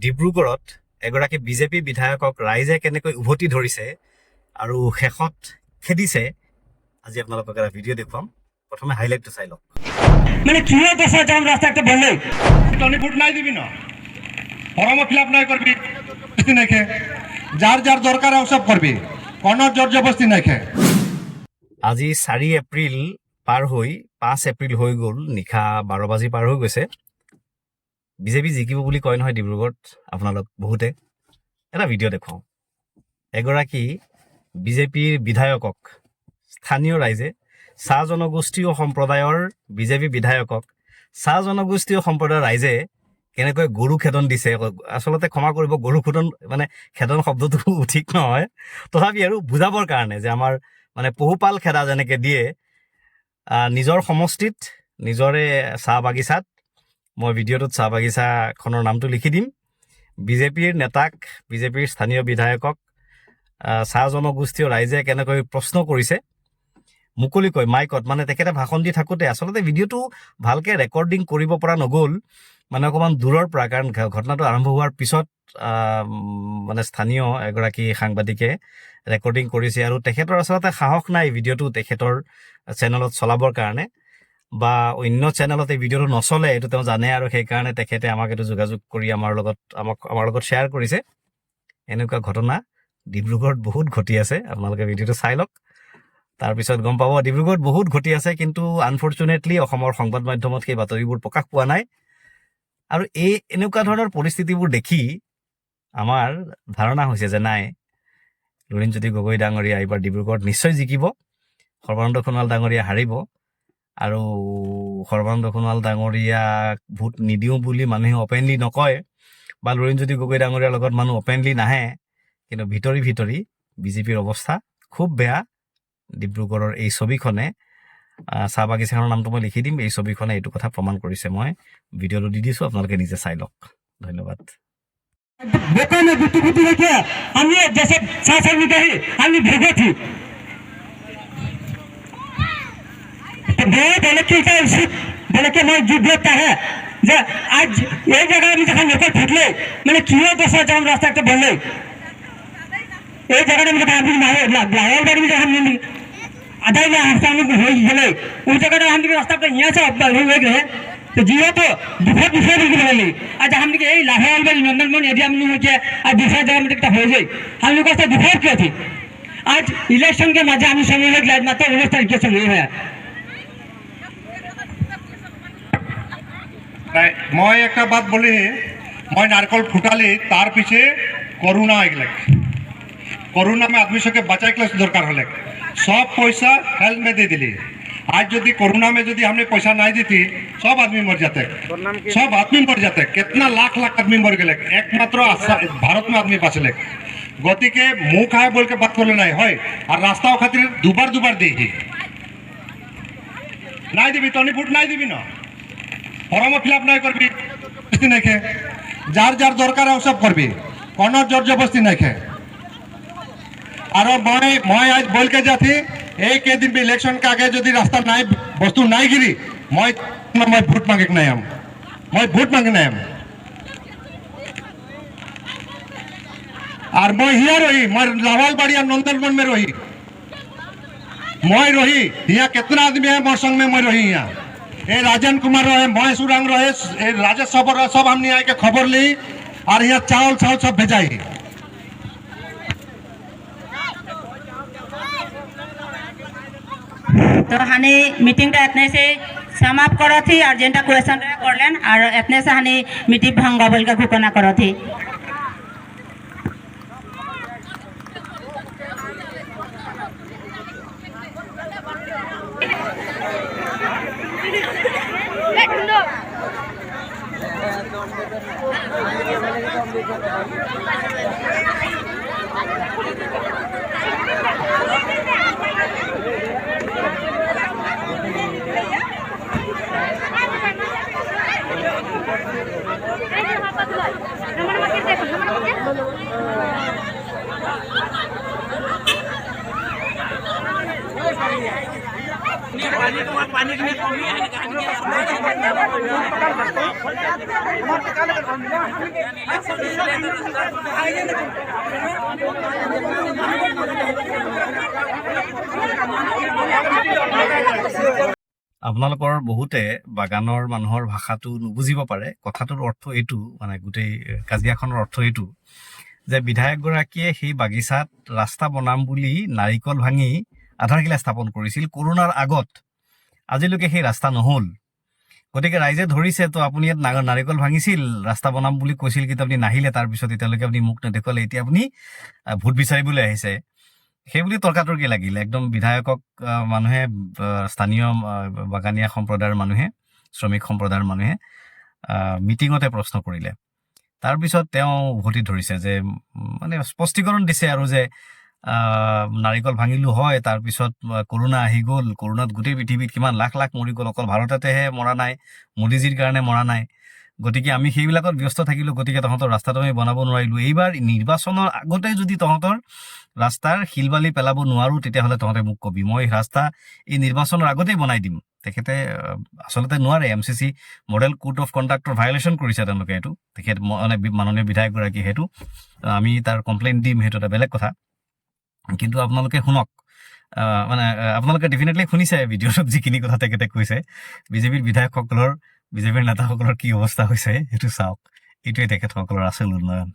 ডিব্ৰুগড়ত এগৰাকী বিজেপি বিধায়কক ৰাইজে কেনেকৈ উভতি ধৰিছে আৰু শেষত খেদিছে আজি আপোনালোকক এটা ভিডিঅ' দেখুৱাম। প্ৰথমে হাইলাইটটো চাই লওক। মানে কিয় দশা যাম রাস্তা একটা বললে টনি ফুট নাই দিবি না ফর্ম ফিল আপ নাই করবি নাইখে যার যার দরকার সব করবি কোনো জোর জবরদস্তি নাইখে। আজি 4 এপ্ৰিল পাৰ হৈ 5 এপ্ৰিল হৈ গ'ল, নিশা 12 বাজি পাৰ হৈ গৈছে। বিজেপি জিকিব বুলি কয় নহয় ডিব্ৰুগড়ত আপোনালোক বহুতে। এটা ভিডিঅ' দেখুৱাওঁ। এগৰাকী বিজেপিৰ বিধায়কক স্থানীয় ৰাইজে চাহ জনগোষ্ঠীয় সম্প্ৰদায়ৰ বিজেপি বিধায়কক চাহ জনগোষ্ঠীয় সম্প্ৰদায়ৰ ৰাইজে কেনেকৈ গৰু খেদন দিছে। আচলতে ক্ষমা কৰিব, গৰু খেদন মানে খেদন শব্দটো ঠিক নহয়, তথাপি আৰু বুজাবৰ কাৰণে যে আমাৰ মানে পহুপাল খেদা যেনেকৈ দিয়ে নিজৰ সমষ্টিত নিজৰে চাহ বাগিচাত। মই ভিডিঅ'টোত চাহ বাগিচাখনৰ নামটো লিখি দিম। বিজেপিৰ নেতাক, বিজেপিৰ স্থানীয় বিধায়কক চাহ জনগোষ্ঠীয় ৰাইজে কেনেকৈ প্ৰশ্ন কৰিছে মুকলিকৈ মাইকত, মানে তেখেতে ভাষণ দি থাকোঁতে আচলতে ভিডিঅ'টো ভালকৈ ৰেকৰ্ডিং কৰিব পৰা নগ'ল, মানে অকণমান দূৰৰ পৰা, কাৰণ ঘটনাটো আৰম্ভ হোৱাৰ পিছত মানে স্থানীয় এগৰাকী সাংবাদিকে ৰেকৰ্ডিং কৰিছে আৰু তেখেতৰ আচলতে সাহস নাই ভিডিঅ'টো তেখেতৰ চেনেলত চলাবৰ কাৰণে, বা অন্য চেনেলত এই ভিডিঅ'টো নচলে এইটো তেওঁ জানে, আৰু সেইকাৰণে তেখেতে আমাক এইটো যোগাযোগ কৰি আমাৰ লগত শ্বেয়াৰ কৰিছে। এনেকুৱা ঘটনা ডিব্ৰুগড়ত বহুত ঘটি আছে। আপোনালোকে ভিডিঅ'টো চাই লওক, তাৰপিছত গম পাব ডিব্ৰুগড়ত বহুত ঘটি আছে, কিন্তু আনফৰ্চুনেটলি অসমৰ সংবাদ মাধ্যমত সেই বাতৰিবোৰ প্ৰকাশ পোৱা নাই। আৰু এনেকুৱা ধৰণৰ পৰিস্থিতিবোৰ দেখি আমাৰ ধাৰণা হৈছে যে নাই, লুৰিণজ্যোতি গগৈ ডাঙৰীয়া এইবাৰ ডিব্ৰুগড়ত নিশ্চয় জিকিব, সৰ্বানন্দ সোণোৱাল ডাঙৰীয়া হাৰিব। আৰু সৰ্বানন্দ সোণোৱাল ডাঙৰীয়াক ভোট নিদিওঁ বুলি মানুহে অপেনলি নকয়, বা লুৰিণজ্যোতি গগৈ ডাঙৰীয়াৰ লগত মানুহ অপেনলি নাহে, কিন্তু ভিতৰি ভিতৰি বিজেপিৰ অৱস্থা খুব বেয়া। ডিব্ৰুগড়ৰ এই ছবিখনে, চাহ বাগিচাখনৰ নামটো মই লিখি দিম, এই ছবিখনে এইটো কথা প্ৰমাণ কৰিছে। মই ভিডিঅ'টো দি দিছোঁ, আপোনালোকে নিজে চাই লওক। ধন্যবাদ। দোকানে গুটি গুটি রেখে আমি जैसे शासन में गई আমি ভেবেছি बोले कि बोले कि मैं युद्ध लगता है যে আজ এই জায়গায় আমি যখন লোক ফুটলে মানে কিয় দশা যাম রাস্তা একটা বললে এই জায়গাটা আমি যখন আমি লাহौर गाड़ी में जब हम आधा ही रास्ता हम हो गए उस जगह हम रास्ता पे यहाँ से हो गए तो जियो तो दूसरा दूसरे बोले आज हम यही लाहौर में नंदनवन एरिया में होके आज दूसरा जगह में हो जाए हम लोग का दूसरा क्या थी आज इलेक्शन के मजा हम समय में मात्र 19 तारीख के समय है। मैं एक बात बोली, मैं नारकल फुटाली तार पीछे कोरोना आगे कोरोना में आदमी सबके बचाए के दरकार हले सब पैसा हेल्थ में दे दिली। आज यदि कोरोना में यदि हमने पैसा नहीं दी थी सब आदमी मर जाते, सब आदमी मर जाते। कितना लाख लाख आदमी मर गए, एकमात्र भारत में आदमी बचले। गति के मुँह खाए बोल के बात करले नहीं है और रास्ता खातिर दुबार दी नहीं दिबी टनी फुट नहीं दिबी ना फर्म फिल आप नहीं करबी नाइखे जार जार दरकार सब करबी कोनो जोर जबरदस्ती नाइखे। और मैं आज बोल के जाती एक दिन भी इलेक्शन के आगे यदि रास्ता नहीं वस्तु नहीं गिरी मैं भोट मांगे नहीं हम मैं भोट मांगे नहीं हम और मैं हिया रही मैं लाहौल बाड़ी नंदनवन में रही मैं रही यहाँ कितना आदमी है मोर संग में मैं रही यहाँ ये राजन कुमार रहे मैं सुरंग रहे राजेश सबर सब हमने आके खबर ली और यहाँ चावल सब भेजाई। तो हानि मीटिंग इतने से समाप्त करो थी और जेंटा क्वेश्चन कर लें और इतने से हानि मीटिंग भंग बोल के घोषणा करो थी। पानी আপোনালোকৰ বহুতে বাগানৰ মানুহৰ ভাষাটো নুবুজিব পাৰে। কথাটোৰ অৰ্থ এইটো, মানে গোটেই কাজিয়াখনৰ অৰ্থ এইটো যে বিধায়কগৰাকীয়ে সেই বাগিচাত ৰাস্তা বনাম বুলি নাৰিকল ভাঙি আধাৰশিলা স্থাপন কৰিছিল কৰোণাৰ আগত। আজিলৈকে সেই ৰাস্তা নহ'ল। গতিকে ৰাইজে ধৰিছে, তো আপুনি ইয়াত নাৰিকল ভাঙিছিল, ৰাস্তা বনাম বুলি কৈছিল, কিন্তু আপুনি নাহিলে, তাৰপিছত এতিয়ালৈকে আপুনি মোক নেদেখুৱালে, এতিয়া আপুনি ভোট বিচাৰিবলৈ আহিছে, সেইবুলি তৰ্কাতৰ্কি লাগিলে। একদম বিধায়কক মানুহে, স্থানীয় বাগানীয়া সম্প্ৰদায়ৰ মানুহে, শ্ৰমিক সম্প্ৰদায়ৰ মানুহে মিটিঙতে প্ৰশ্ন কৰিলে। তাৰপিছত তেওঁ উভতি ধৰিছে যে মানে স্পষ্টীকৰণ দিছে আৰু যে নাৰিকল ভাঙিলো হয়, তাৰপিছত কৰোণা আহি গ'ল, কৰোণাত গোটেই পৃথিৱীত কিমান লাখ লাখ মৰি গ'ল, অকল ভাৰততেহে মৰা নাই, মোদীজীৰ কাৰণে মৰা নাই। গতিকে আমি সেইবিলাকত ব্যস্ত থাকিলোঁ, গতিকে তহঁতৰ ৰাস্তাটো আমি বনাব নোৱাৰিলোঁ। এইবাৰ নিৰ্বাচনৰ আগতে যদি তহঁতৰ ৰাস্তাৰ শিলবালি পেলাব নোৱাৰোঁ, তেতিয়াহ'লে তহঁতে মোক কবি, মই ৰাস্তা এই নিৰ্বাচনৰ আগতেই বনাই দিম। তেখেতে আচলতে নোৱাৰে, MCC model code of conductor violation কৰিছে তেওঁলোকে। এইটো তেখেত মানে মাননীয় বিধায়কগৰাকী, সেইটো আমি তাৰ কমপ্লেইন দিম, সেইটো এটা বেলেগ কথা। কিন্তু আপোনালোকে শুনক, মানে আপোনালোকে ডেফিনেটলি শুনিছে ভিডিঅ'টোত যিখিনি কথা তেখেতে কৈছে। বিজেপিৰ বিধায়কসকলৰ, বিজেপিৰ নেতাসকলৰ কি অৱস্থা হৈছে সেইটো চাওক। এইটোৱে তেখেতসকলৰ আচল উন্নয়ন।